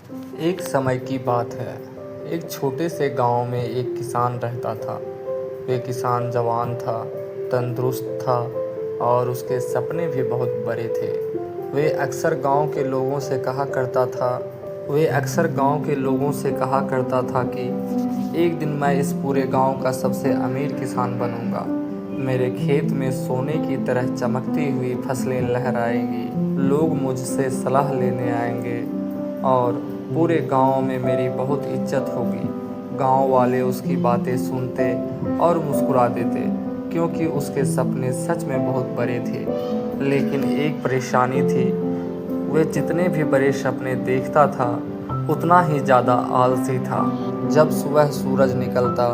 एक समय की बात है। एक छोटे से गांव में एक किसान रहता था। वे किसान जवान था, तंदुरुस्त था और उसके सपने भी बहुत बड़े थे। वे अक्सर गांव के लोगों से कहा करता था कि एक दिन मैं इस पूरे गांव का सबसे अमीर किसान बनूंगा। मेरे खेत में सोने की तरह चमकती हुई फसलें लहराएंगी, लोग मुझसे सलाह लेने आएंगे और पूरे गांव में मेरी बहुत इज्जत होगी। गांव वाले उसकी बातें सुनते और मुस्कुरा देते, क्योंकि उसके सपने सच में बहुत बड़े थे। लेकिन एक परेशानी थी, वह जितने भी बड़े सपने देखता था उतना ही ज़्यादा आलसी था। जब सुबह सूरज निकलता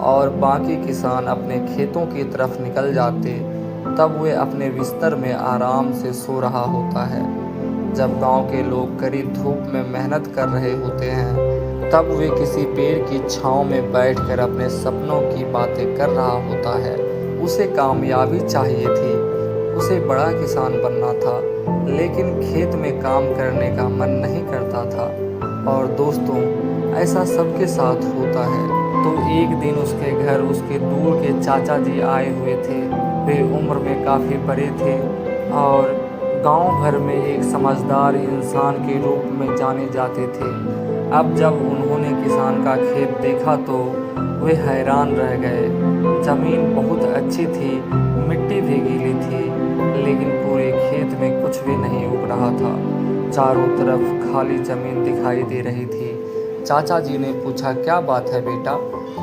और बाकी किसान अपने खेतों की तरफ निकल जाते, तब वे अपने बिस्तर में आराम से सो रहा होता है। जब गांव के लोग कड़ी धूप में मेहनत कर रहे होते हैं, तब वे किसी पेड़ की छांव में बैठकर अपने सपनों की बातें कर रहा होता है। उसे कामयाबी चाहिए थी, उसे बड़ा किसान बनना था, लेकिन खेत में काम करने का मन नहीं करता था। और दोस्तों, ऐसा सबके साथ होता है। तो एक दिन उसके घर उसके दूर के चाचा जी आए हुए थे। वे उम्र में काफ़ी बड़े थे और गांव भर में एक समझदार इंसान के रूप में जाने जाते थे। अब जब उन्होंने किसान का खेत देखा तो वे हैरान रह गए। ज़मीन बहुत अच्छी थी, मिट्टी भी गीली थी, लेकिन पूरे खेत में कुछ भी नहीं उग रहा था। चारों तरफ खाली ज़मीन दिखाई दे रही थी। चाचा जी ने पूछा, क्या बात है बेटा,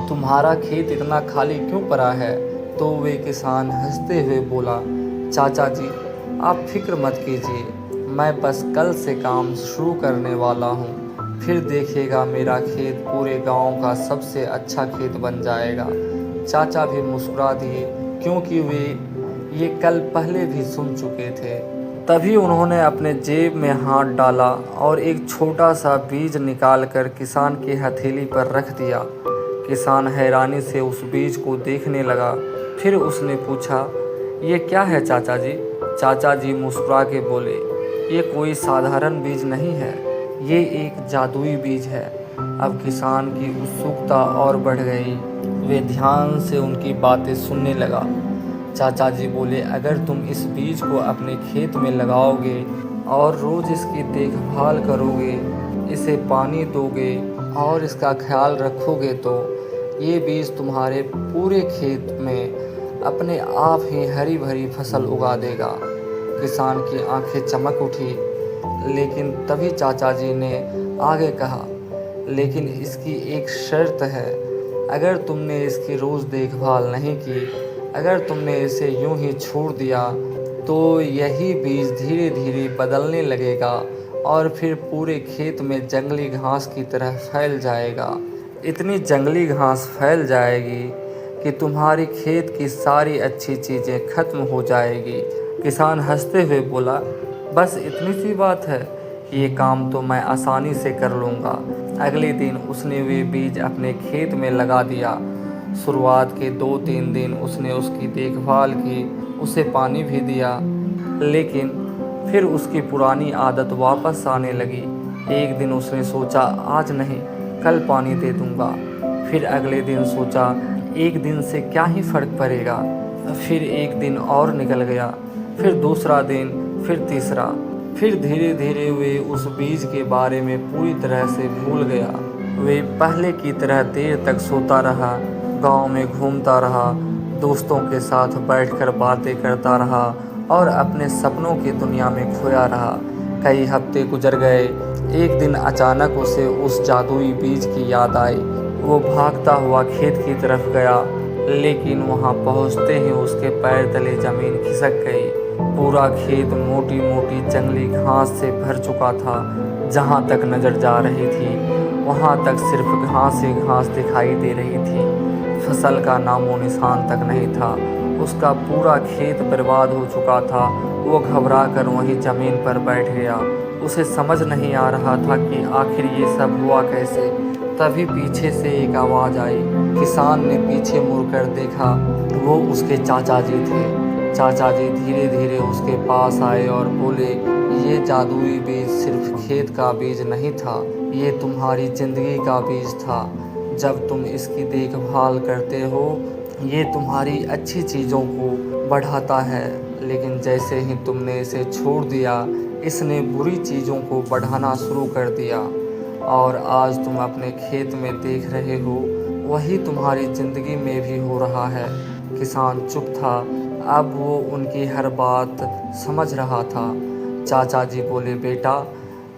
तुम्हारा खेत इतना खाली क्यों पड़ा है? तो वे किसान हंसते हुए बोला, चाचा जी, आप फिक्र मत कीजिए, मैं बस कल से काम शुरू करने वाला हूँ। फिर देखिएगा, मेरा खेत पूरे गांव का सबसे अच्छा खेत बन जाएगा। चाचा भी मुस्कुरा दिए, क्योंकि वे ये कल पहले भी सुन चुके थे। तभी उन्होंने अपने जेब में हाथ डाला और एक छोटा सा बीज निकालकर किसान की हथेली पर रख दिया। किसान हैरानी से उस बीज को देखने लगा। फिर उसने पूछा, ये क्या है चाचा जी? चाचा जी मुस्कुरा के बोले, ये कोई साधारण बीज नहीं है, ये एक जादुई बीज है। अब किसान की उत्सुकता और बढ़ गई। वे ध्यान से उनकी बातें सुनने लगा। चाचा जी बोले, अगर तुम इस बीज को अपने खेत में लगाओगे और रोज़ इसकी देखभाल करोगे, इसे पानी दोगे और इसका ख्याल रखोगे, तो ये बीज तुम्हारे पूरे खेत में अपने आप ही हरी भरी फसल उगा देगा। किसान की आंखें चमक उठी। लेकिन तभी चाचा जी ने आगे कहा, लेकिन इसकी एक शर्त है। अगर तुमने इसकी रोज़ देखभाल नहीं की, अगर तुमने इसे यूं ही छोड़ दिया, तो यही बीज धीरे धीरे बदलने लगेगा और फिर पूरे खेत में जंगली घास की तरह फैल जाएगा। इतनी जंगली घास फैल जाएगी कि तुम्हारी खेत की सारी अच्छी चीज़ें खत्म हो जाएगी। किसान हंसते हुए बोला, बस इतनी सी बात है, ये काम तो मैं आसानी से कर लूँगा। अगले दिन उसने वे बीज अपने खेत में लगा दिया। शुरुआत के 2-3 दिन उसने उसकी देखभाल की, उसे पानी भी दिया, लेकिन फिर उसकी पुरानी आदत वापस आने लगी। एक दिन उसने सोचा, आज नहीं, कल पानी दे दूँगा। फिर अगले दिन सोचा, एक दिन से क्या ही फ़र्क पड़ेगा। फिर एक दिन और निकल गया, फिर दूसरा दिन, फिर तीसरा। फिर धीरे धीरे वे उस बीज के बारे में पूरी तरह से भूल गया। वे पहले की तरह देर तक सोता रहा, गांव में घूमता रहा, दोस्तों के साथ बैठकर बातें करता रहा और अपने सपनों की दुनिया में खोया रहा। कई हफ्ते गुजर गए। एक दिन अचानक उसे उस जादुई बीज की याद आई। वो भागता हुआ खेत की तरफ गया, लेकिन वहां पहुंचते ही उसके पैर तले ज़मीन खिसक गई। पूरा खेत मोटी मोटी जंगली घास से भर चुका था। जहाँ तक नज़र जा रही थी, वहाँ तक सिर्फ घास ही घास दिखाई दे रही थी। फसल का नामो निशान तक नहीं था। उसका पूरा खेत बर्बाद हो चुका था। वो घबरा कर वहीं ज़मीन पर बैठ गया। उसे समझ नहीं आ रहा था कि आखिर ये सब हुआ कैसे। तभी पीछे से एक आवाज़ आई। किसान ने पीछे मुड़कर देखा, वो उसके चाचा जी थे। चाचा जी धीरे धीरे उसके पास आए और बोले, ये जादुई बीज सिर्फ खेत का बीज नहीं था, ये तुम्हारी ज़िंदगी का बीज था। जब तुम इसकी देखभाल करते हो, ये तुम्हारी अच्छी चीज़ों को बढ़ाता है, लेकिन जैसे ही तुमने इसे छोड़ दिया, इसने बुरी चीज़ों को बढ़ाना शुरू कर दिया। और आज तुम अपने खेत में देख रहे हो, वही तुम्हारी ज़िंदगी में भी हो रहा है। किसान चुप था, अब वो उनकी हर बात समझ रहा था। चाचा जी बोले, बेटा,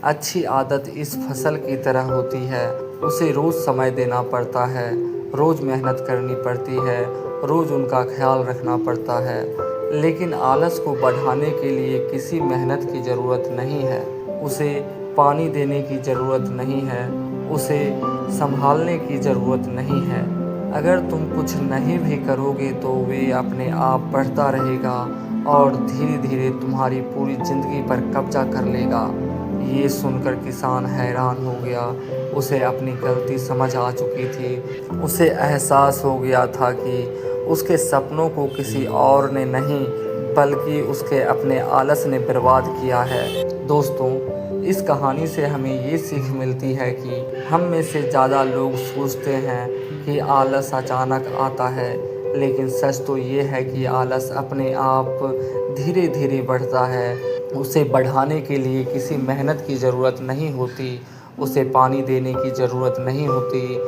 अच्छी आदत इस फसल की तरह होती है। उसे रोज़ समय देना पड़ता है, रोज़ मेहनत करनी पड़ती है, रोज़ उनका ख्याल रखना पड़ता है। लेकिन आलस को बढ़ाने के लिए किसी मेहनत की ज़रूरत नहीं है, उसे पानी देने की ज़रूरत नहीं है, उसे संभालने की ज़रूरत नहीं है। अगर तुम कुछ नहीं भी करोगे तो वे अपने आप बढ़ता रहेगा और धीरे धीरे तुम्हारी पूरी ज़िंदगी पर कब्जा कर लेगा। ये सुनकर किसान हैरान हो गया। उसे अपनी गलती समझ आ चुकी थी। उसे एहसास हो गया था कि उसके सपनों को किसी और ने नहीं, बल्कि उसके अपने आलस ने बर्बाद किया है। दोस्तों, इस कहानी से हमें ये सीख मिलती है कि हम में से ज़्यादा लोग सोचते हैं कि आलस अचानक आता है, लेकिन सच तो ये है कि आलस अपने आप धीरे धीरे बढ़ता है। उसे बढ़ाने के लिए किसी मेहनत की ज़रूरत नहीं होती, उसे पानी देने की ज़रूरत नहीं होती,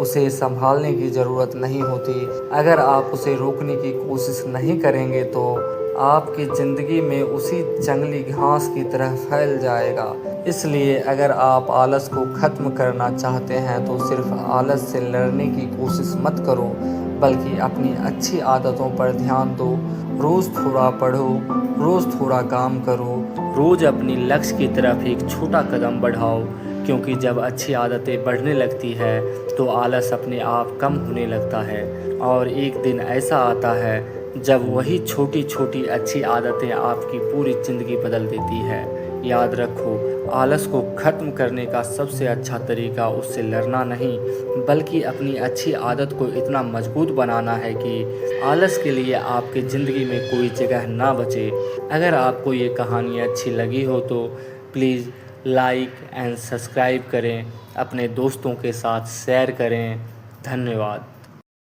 उसे संभालने की ज़रूरत नहीं होती। अगर आप उसे रोकने की कोशिश नहीं करेंगे तो आपकी ज़िंदगी में उसी जंगली घास की तरह फैल जाएगा। इसलिए अगर आप आलस को ख़त्म करना चाहते हैं तो सिर्फ आलस से लड़ने की कोशिश मत करो, बल्कि अपनी अच्छी आदतों पर ध्यान दो। रोज़ थोड़ा पढ़ो, रोज़ थोड़ा काम करो, रोज़ अपनी लक्ष्य की तरफ एक छोटा कदम बढ़ाओ, क्योंकि जब अच्छी आदतें बढ़ने लगती है तो आलस अपने आप कम होने लगता है। और एक दिन ऐसा आता है जब वही छोटी छोटी अच्छी आदतें आपकी पूरी ज़िंदगी बदल देती है। याद रखो, आलस को ख़त्म करने का सबसे अच्छा तरीका उससे लड़ना नहीं, बल्कि अपनी अच्छी आदत को इतना मजबूत बनाना है कि आलस के लिए आपकी ज़िंदगी में कोई जगह ना बचे। अगर आपको ये कहानी अच्छी लगी हो तो प्लीज़ लाइक एंड सब्सक्राइब करें, अपने दोस्तों के साथ शेयर करें। धन्यवाद।